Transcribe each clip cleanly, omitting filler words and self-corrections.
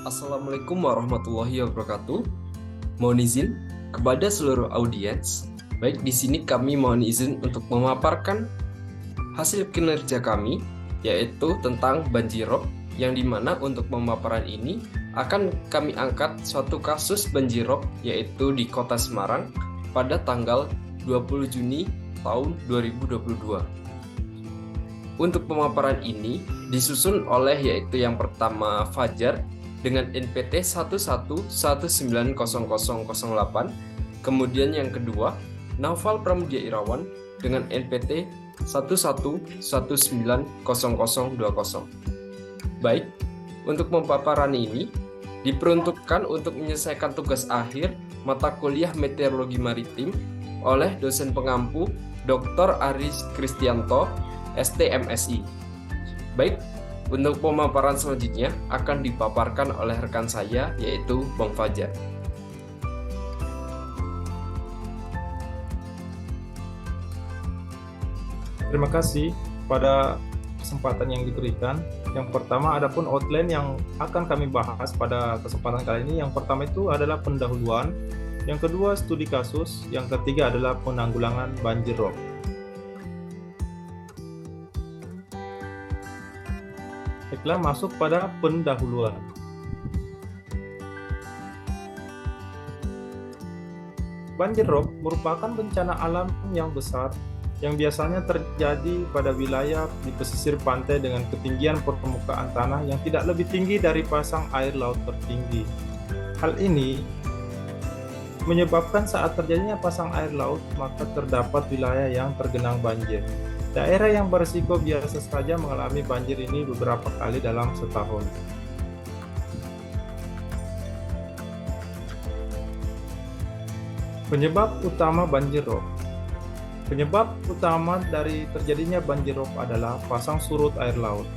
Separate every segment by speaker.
Speaker 1: Assalamualaikum warahmatullahi wabarakatuh. Mohon izin kepada seluruh audiens. Baik, di sini kami mohon izin untuk memaparkan hasil kinerja kami, yaitu tentang banjirop, yang dimana untuk pemaparan ini akan kami angkat suatu kasus banjirop, yaitu di Kota Semarang pada tanggal 20 Juni tahun 2022. Untuk pemaparan ini disusun oleh yaitu yang pertama Fajar dengan NPT 11190008, kemudian yang kedua Naufal Pramudia Irawan dengan NPT 11190020. Baik, untuk pemaparan ini diperuntukkan untuk menyelesaikan tugas akhir mata kuliah Meteorologi Maritim oleh dosen pengampu Dr. Aris Kristianto, STMSI. Baik, untuk pemaparan selanjutnya akan dipaparkan oleh rekan saya, yaitu Bang Fajar.
Speaker 2: Terima kasih pada kesempatan yang diberikan. Yang pertama, adapun outline yang akan kami bahas pada kesempatan kali ini. Yang pertama itu adalah pendahuluan, yang kedua studi kasus, yang ketiga adalah penanggulangan banjir rob. Baiklah, masuk pada pendahuluan. Banjir rob merupakan bencana alam yang besar yang biasanya terjadi pada wilayah di pesisir pantai dengan ketinggian permukaan tanah yang tidak lebih tinggi dari pasang air laut tertinggi. Hal ini menyebabkan saat terjadinya pasang air laut, maka terdapat wilayah yang tergenang banjir. Daerah yang berisiko biasa saja mengalami banjir ini beberapa kali dalam setahun. Penyebab utama banjir rob. Penyebab utama dari terjadinya banjir rob adalah pasang surut air laut.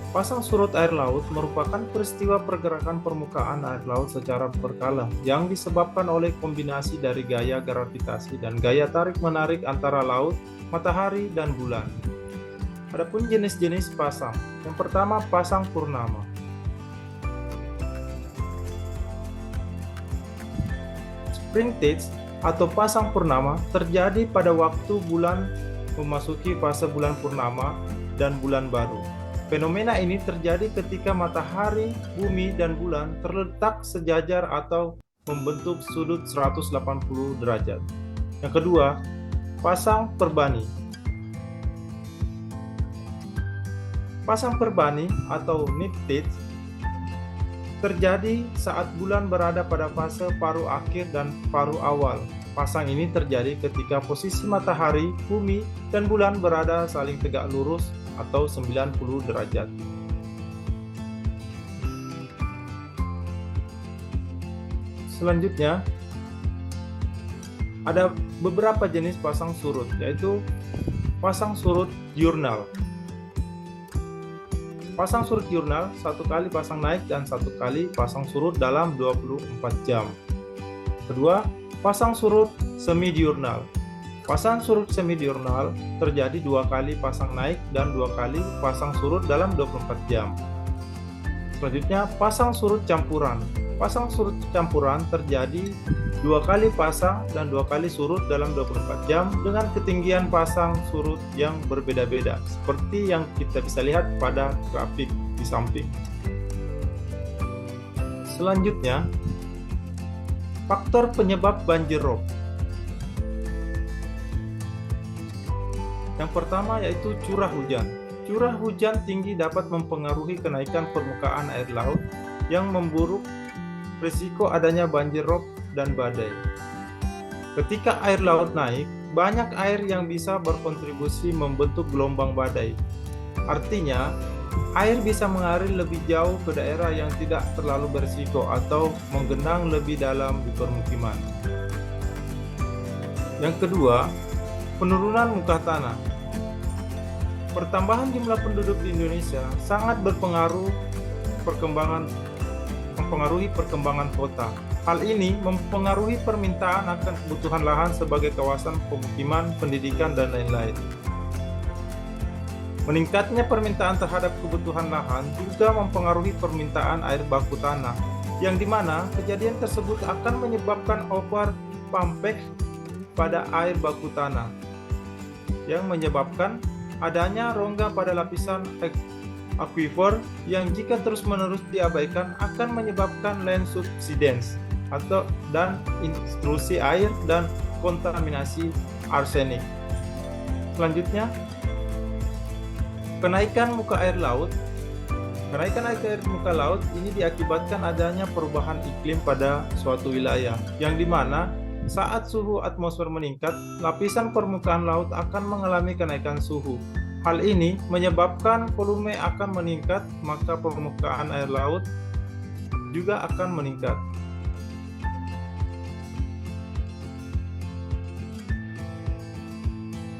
Speaker 2: Pasang surut air laut merupakan peristiwa pergerakan permukaan air laut secara berkala yang disebabkan oleh kombinasi dari gaya gravitasi dan gaya tarik-menarik antara laut, matahari, dan bulan. Adapun jenis-jenis pasang. Yang pertama, pasang purnama. Spring tides atau pasang purnama terjadi pada waktu bulan memasuki fase bulan purnama dan bulan baru. Fenomena ini terjadi ketika matahari, bumi, dan bulan terletak sejajar atau membentuk sudut 180 derajat. Yang kedua, pasang perbani. Pasang perbani atau neap tides terjadi saat bulan berada pada fase paruh akhir dan paruh awal. Pasang ini terjadi ketika posisi matahari, bumi, dan bulan berada saling tegak lurus atau 90 derajat. Selanjutnya, ada beberapa jenis pasang surut, yaitu pasang surut diurnal. Pasang surut diurnal, satu kali pasang naik dan satu kali pasang surut dalam 24 jam. Kedua, pasang surut semi diurnal. Pasang surut semi diurnal terjadi dua kali pasang naik dan dua kali pasang surut dalam 24 jam. Selanjutnya, pasang surut campuran. Pasang surut campuran terjadi dua kali pasang dan dua kali surut dalam 24 jam dengan ketinggian pasang surut yang berbeda-beda, seperti yang kita bisa lihat pada grafik di samping. Selanjutnya, faktor penyebab banjir rob. Yang pertama yaitu curah hujan. Curah hujan tinggi dapat mempengaruhi kenaikan permukaan air laut yang memburuk risiko adanya banjir rob dan badai. Ketika air laut naik, banyak air yang bisa berkontribusi membentuk gelombang badai. Artinya, air bisa mengalir lebih jauh ke daerah yang tidak terlalu berisiko atau menggenang lebih dalam di permukiman. Yang kedua, penurunan muka tanah. Pertambahan jumlah penduduk di Indonesia sangat mempengaruhi perkembangan kota. Hal ini mempengaruhi permintaan akan kebutuhan lahan sebagai kawasan pemukiman, pendidikan, dan lain-lain. Meningkatnya permintaan terhadap kebutuhan lahan juga mempengaruhi permintaan air baku tanah, yang dimana kejadian tersebut akan menyebabkan over pumpback pada air baku tanah, yang menyebabkan adanya rongga pada lapisan aquifer yang jika terus-menerus diabaikan akan menyebabkan land subsidence dan intrusi air dan kontaminasi arsenik. Selanjutnya, kenaikan muka air laut. Kenaikan air muka laut ini diakibatkan adanya perubahan iklim pada suatu wilayah, yang dimana saat suhu atmosfer meningkat, lapisan permukaan laut akan mengalami kenaikan suhu. Hal ini menyebabkan volume akan meningkat, maka permukaan air laut juga akan meningkat.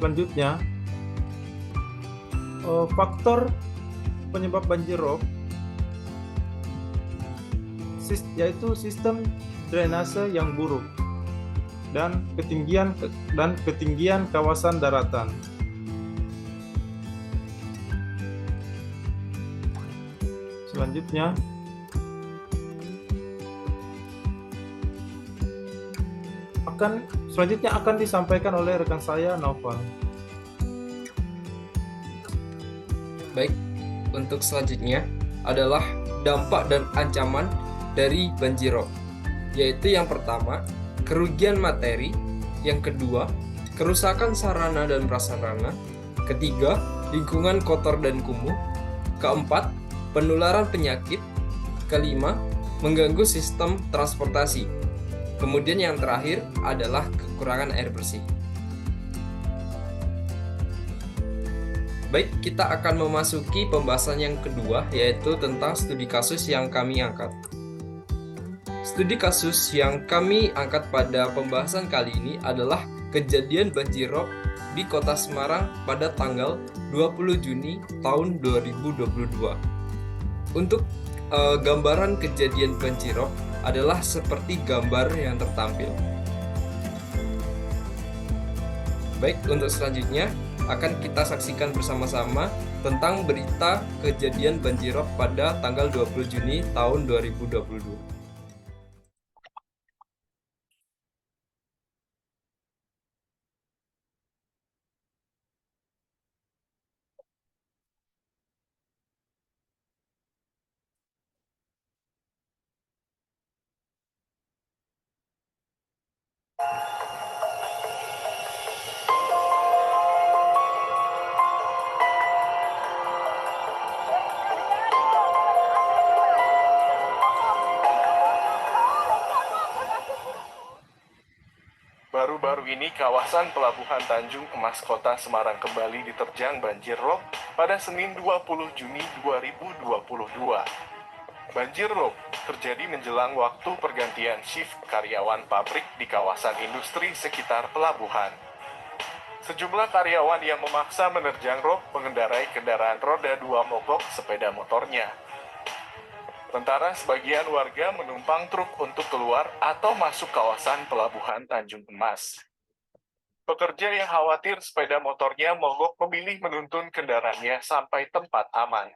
Speaker 2: Selanjutnya, faktor penyebab banjir rob yaitu sistem drainase yang buruk dan ketinggian kawasan daratan. Selanjutnya, akan disampaikan oleh rekan saya, Noval.
Speaker 1: Baik, untuk selanjutnya adalah dampak dan ancaman dari banjir rob, yaitu yang pertama, kerugian materi, yang kedua, kerusakan sarana dan prasarana, ketiga, lingkungan kotor dan kumuh, keempat, penularan penyakit, kelima, mengganggu sistem transportasi, kemudian yang terakhir adalah kekurangan air bersih. Baik, kita akan memasuki pembahasan yang kedua, yaitu tentang studi kasus yang kami angkat. Studi kasus yang kami angkat pada pembahasan kali ini adalah kejadian banjir rob di Kota Semarang pada tanggal 20 Juni tahun 2022. Untuk gambaran kejadian banjir rob adalah seperti gambar yang tertampil. Baik, untuk selanjutnya akan kita saksikan bersama-sama tentang berita kejadian banjir rob pada tanggal 20 Juni tahun 2022.
Speaker 3: Baru-baru ini kawasan Pelabuhan Tanjung Emas Kota Semarang kembali diterjang banjir rob pada Senin 20 Juni 2022. Banjir rob terjadi menjelang waktu pergantian shift karyawan pabrik di kawasan industri sekitar pelabuhan. Sejumlah karyawan yang memaksa menerjang rob mengendarai kendaraan roda 2 mogok sepeda motornya. Sementara sebagian warga menumpang truk untuk keluar atau masuk kawasan Pelabuhan Tanjung Emas. Pekerja yang khawatir sepeda motornya mogok memilih menuntun kendaraannya sampai tempat aman.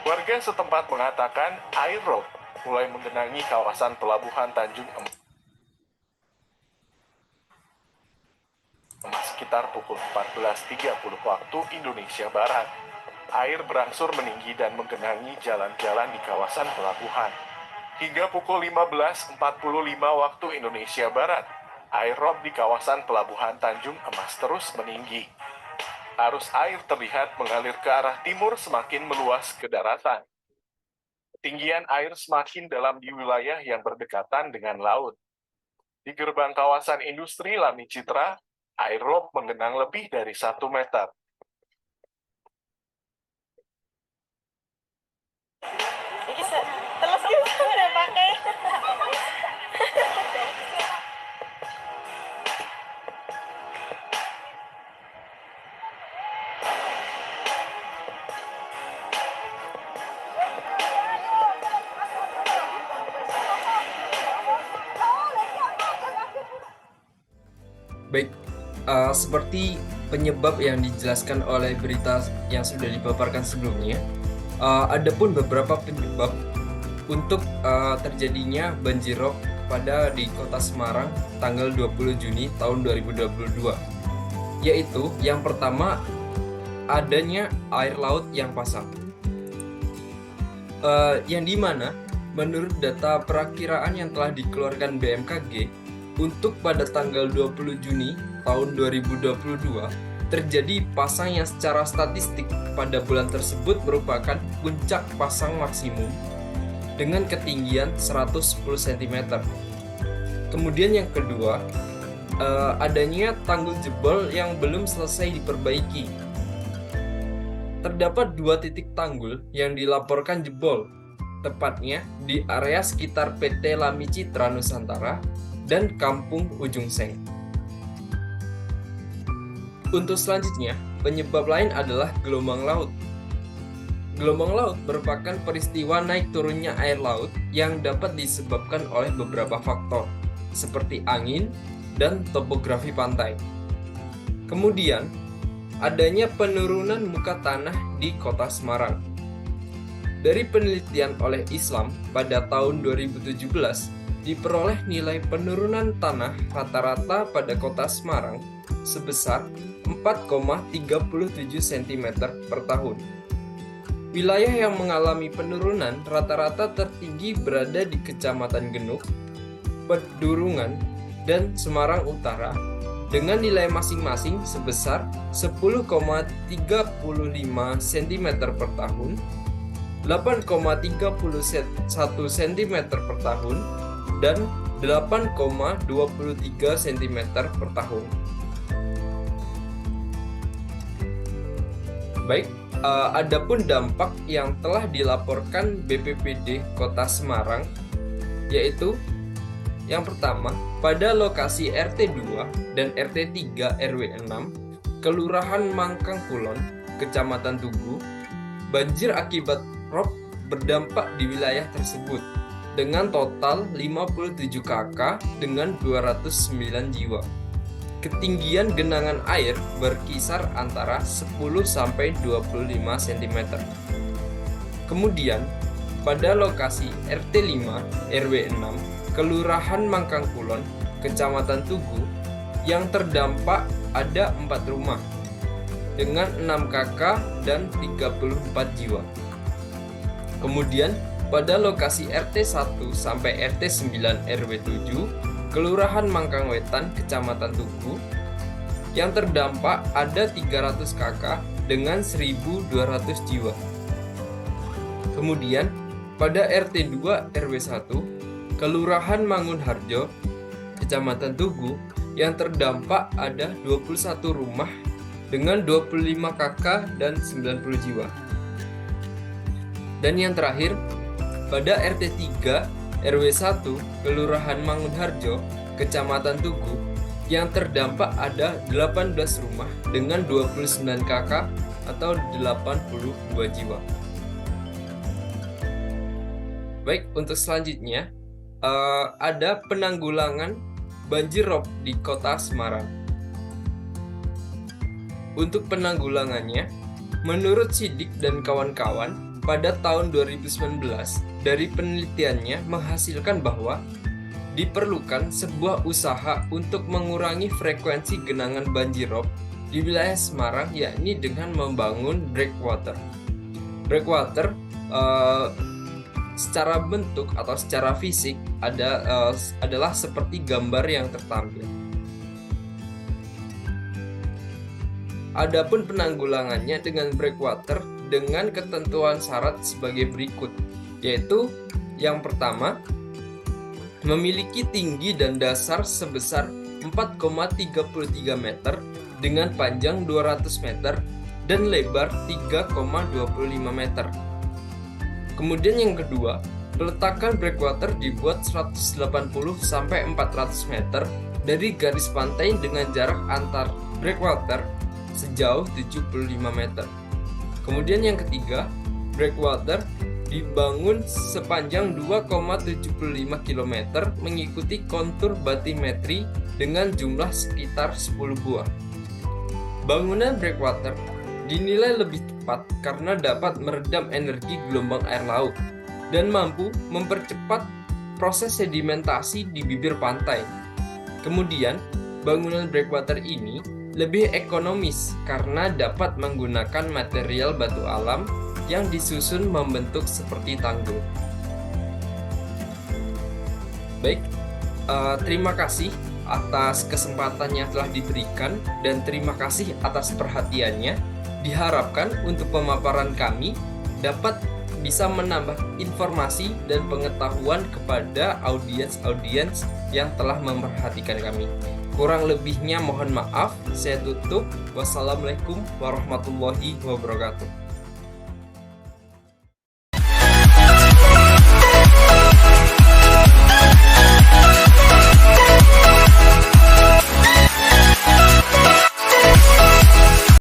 Speaker 3: Warga setempat mengatakan air rob mulai menggenangi kawasan Pelabuhan Tanjung Emas sekitar pukul 14.30 waktu Indonesia Barat. Air berangsur meninggi dan menggenangi jalan-jalan di kawasan pelabuhan. Hingga pukul 15.45 waktu Indonesia Barat, air rob di kawasan Pelabuhan Tanjung Emas terus meninggi. Arus air terlihat mengalir ke arah timur semakin meluas ke daratan. Ketinggian air semakin dalam di wilayah yang berdekatan dengan laut. Di gerbang kawasan industri Lami Citra, air rob menggenang lebih dari 1 meter.
Speaker 1: Baik, seperti penyebab yang dijelaskan oleh berita yang sudah dipaparkan sebelumnya, ada pun beberapa penyebab untuk terjadinya banjirop di Kota Semarang tanggal 20 Juni tahun 2022. Yaitu yang pertama, adanya air laut yang pasang. Yang dimana menurut data perakiraan yang telah dikeluarkan BMKG, untuk pada tanggal 20 Juni tahun 2022 terjadi pasang yang secara statistik pada bulan tersebut merupakan puncak pasang maksimum dengan ketinggian 110 cm. Kemudian yang kedua, adanya tanggul jebol yang belum selesai diperbaiki. Terdapat 2 titik tanggul yang dilaporkan jebol, tepatnya di area sekitar PT Lami Citra Nusantara dan Kampung Ujung Seng. Untuk selanjutnya, penyebab lain adalah gelombang laut. Gelombang laut merupakan peristiwa naik turunnya air laut yang dapat disebabkan oleh beberapa faktor, seperti angin dan topografi pantai. Kemudian, adanya penurunan muka tanah di Kota Semarang. Dari penelitian oleh Islam pada tahun 2017, diperoleh nilai penurunan tanah rata-rata pada Kota Semarang sebesar 4,37 cm per tahun. Wilayah yang mengalami penurunan rata-rata tertinggi berada di Kecamatan Genuk, Pedurungan, dan Semarang Utara dengan nilai masing-masing sebesar 10,35 cm per tahun, 8,31 cm per tahun, dan 8,23 cm per tahun. Baik, adapun dampak yang telah dilaporkan BPBD Kota Semarang, yaitu yang pertama, pada lokasi RT 2 dan RT 3 RW 6, Kelurahan Mangkang Kulon, Kecamatan Tugu, banjir akibat rob berdampak di wilayah tersebut dengan total 57 KK dengan 209 jiwa. Ketinggian genangan air berkisar antara 10 sampai 25 cm. Kemudian, pada lokasi RT 5 RW 6, Kelurahan Mangkang Kulon, Kecamatan Tugu, yang terdampak ada 4 rumah dengan 6 KK dan 34 jiwa. Kemudian, pada lokasi RT 1 sampai RT 9 RW 7, Kelurahan Mangkang Wetan, Kecamatan Tugu, yang terdampak ada 300 KK dengan 1.200 jiwa. Kemudian, pada RT 2 RW 1, Kelurahan Mangunharjo, Kecamatan Tugu, yang terdampak ada 21 rumah dengan 25 KK dan 90 jiwa. Dan yang terakhir, pada RT 3 RW 1 Kelurahan Mangunharjo, Kecamatan Tugu, yang terdampak ada 18 rumah dengan 29 KK atau 82 jiwa. Baik, untuk selanjutnya ada penanggulangan banjir rob di Kota Semarang. Untuk penanggulangannya, menurut Sidik dan kawan-kawan, pada tahun 2019, dari penelitiannya menghasilkan bahwa diperlukan sebuah usaha untuk mengurangi frekuensi genangan banjir rob di wilayah Semarang, yakni dengan membangun breakwater. Breakwater secara bentuk atau secara fisik adalah seperti gambar yang tertampil. Adapun penanggulangannya dengan breakwater dengan ketentuan syarat sebagai berikut, yaitu yang pertama, memiliki tinggi dan dasar sebesar 4,33 meter dengan panjang 200 meter dan lebar 3,25 meter. Kemudian yang kedua, peletakan breakwater dibuat 180 sampai 400 meter dari garis pantai dengan jarak antar breakwater sejauh 75 meter. Kemudian yang ketiga, breakwater dibangun sepanjang 2,75 km mengikuti kontur batimetri dengan jumlah sekitar 10 buah. Bangunan breakwater dinilai lebih tepat karena dapat meredam energi gelombang air laut dan mampu mempercepat proses sedimentasi di bibir pantai. Kemudian, bangunan breakwater ini lebih ekonomis karena dapat menggunakan material batu alam yang disusun membentuk seperti tanggul. Baik, terima kasih atas kesempatan yang telah diberikan dan terima kasih atas perhatiannya. Diharapkan untuk pemaparan kami dapat bisa menambah informasi dan pengetahuan kepada audiens yang telah memperhatikan kami. Kurang lebihnya mohon maaf, saya tutup. Wassalamualaikum warahmatullahi wabarakatuh.